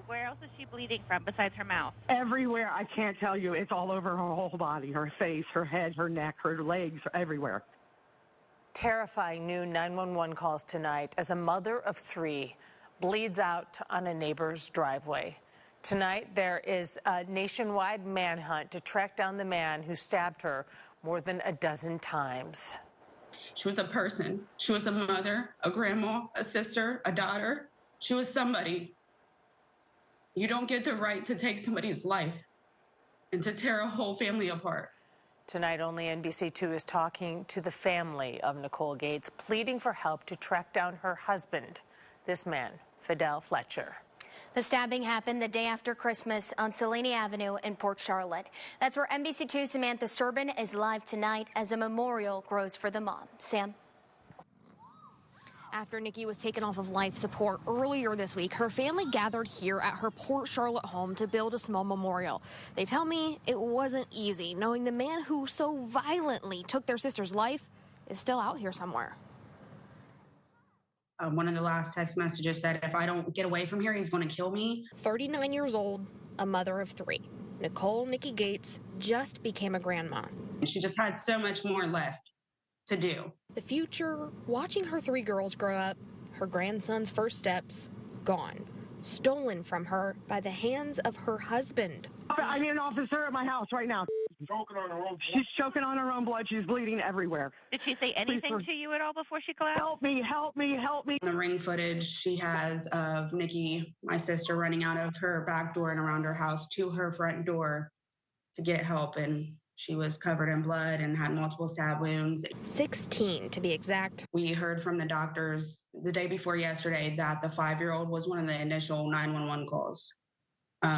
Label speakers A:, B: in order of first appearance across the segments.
A: Where else is she bleeding from besides her mouth?
B: Everywhere. I can't tell you. It's all over her whole body, her face, her head, her neck, her legs, everywhere.
C: Terrifying new 911 calls tonight as a mother of 3 bleeds out on a neighbor's driveway. Tonight, there is a nationwide manhunt to track down the man who stabbed her more than a dozen times.
D: She was a person. She was a mother, a grandma, a sister, a daughter. She was somebody. You don't get the right to take somebody's life and to tear a whole family apart.
C: Tonight, only NBC2 is talking to the family of Nicole Gates, pleading for help to track down her husband, this man, Fidel Fletcher.
E: The stabbing happened the day after Christmas on Selene Avenue in Port Charlotte. That's where NBC2's Samantha Serbin is live tonight as a memorial grows for the mom. Sam?
F: After Nikki was taken off of life support earlier this week, her family gathered here at her Port Charlotte home to build a small memorial. They tell me it wasn't easy, knowing the man who so violently took their sister's life is still out here somewhere.
D: One of the last text messages said, if I don't get away from here, he's going to kill me.
F: 39 years old, a mother of 3. Nicole Nikki Gates just became a grandma.
D: And she just had so much more left to do.
F: The future, watching her 3 girls grow up, her grandson's first steps, gone. Stolen from her by the hands of her husband.
B: I need an officer at my house right now. She's choking on her own blood. She's bleeding everywhere.
A: Did she say anything to you at all before she collapsed?
B: Help me, help me, help me.
D: The ring footage she has of Nikki, my sister, running out of her back door and around her house to her front door to get help, and she was covered in blood and had multiple stab wounds.
F: 16 to be exact.
D: We heard from the doctors the day before yesterday that the 5-year-old was one of the initial 911 calls.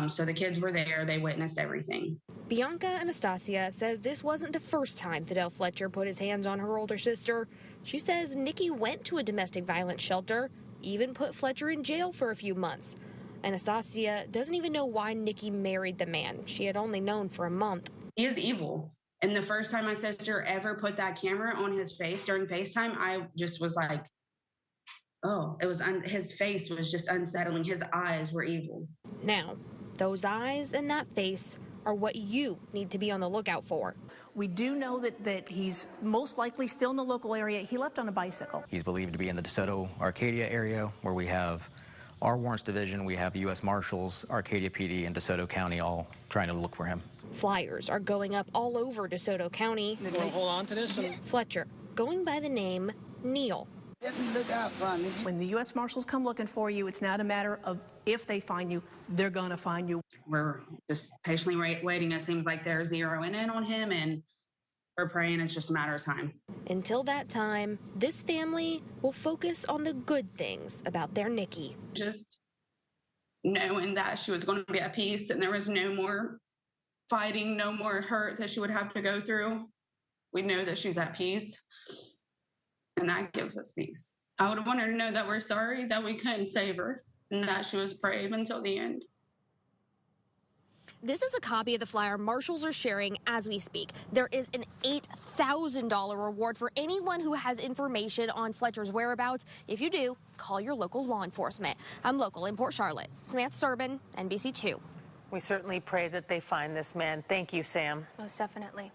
D: So the kids were there. They witnessed everything.
F: Bianca Anastasia says this wasn't the first time Fidel Fletcher put his hands on her older sister. She says Nikki went to a domestic violence shelter, even put Fletcher in jail for a few months. Anastasia doesn't even know why Nikki married the man she had only known for a month.
D: He is evil. And the first time my sister ever put that camera on his face during FaceTime, I just was like, oh, it was his face was just unsettling. His eyes were evil.
F: Now, those eyes and that face are what you need to be on the lookout for.
G: We do know that he's most likely still in the local area. He left on a bicycle.
H: He's believed to be in the DeSoto, Arcadia area, where we have our Warrants Division, we have the U.S. Marshals, Arcadia PD, and DeSoto County all trying to look for him.
F: Flyers are going up all over DeSoto County.
I: You want to hold on to this?
F: Fletcher, going by the name Neil.
G: When the U.S. Marshals come looking for you, it's not a matter of if they find you, they're going to find you.
D: We're just patiently waiting. It seems like they're zeroing in on him, and we're praying it's just a matter of time.
F: Until that time, this family will focus on the good things about their Nikki.
D: Just knowing that she was going to be at peace and there was no more fighting, no more hurt that she would have to go through. We know that she's at peace, and that gives us peace. I would want her to know that we're sorry that we couldn't save her and that she was brave until the end.
F: This is a copy of the flyer marshals are sharing as we speak. There is an $8,000 reward for anyone who has information on Fletcher's whereabouts. If you do, call your local law enforcement. I'm local in Port Charlotte. Samantha Serbin, NBC2.
C: We certainly pray that they find this man. Thank you, Sam.
E: Most definitely.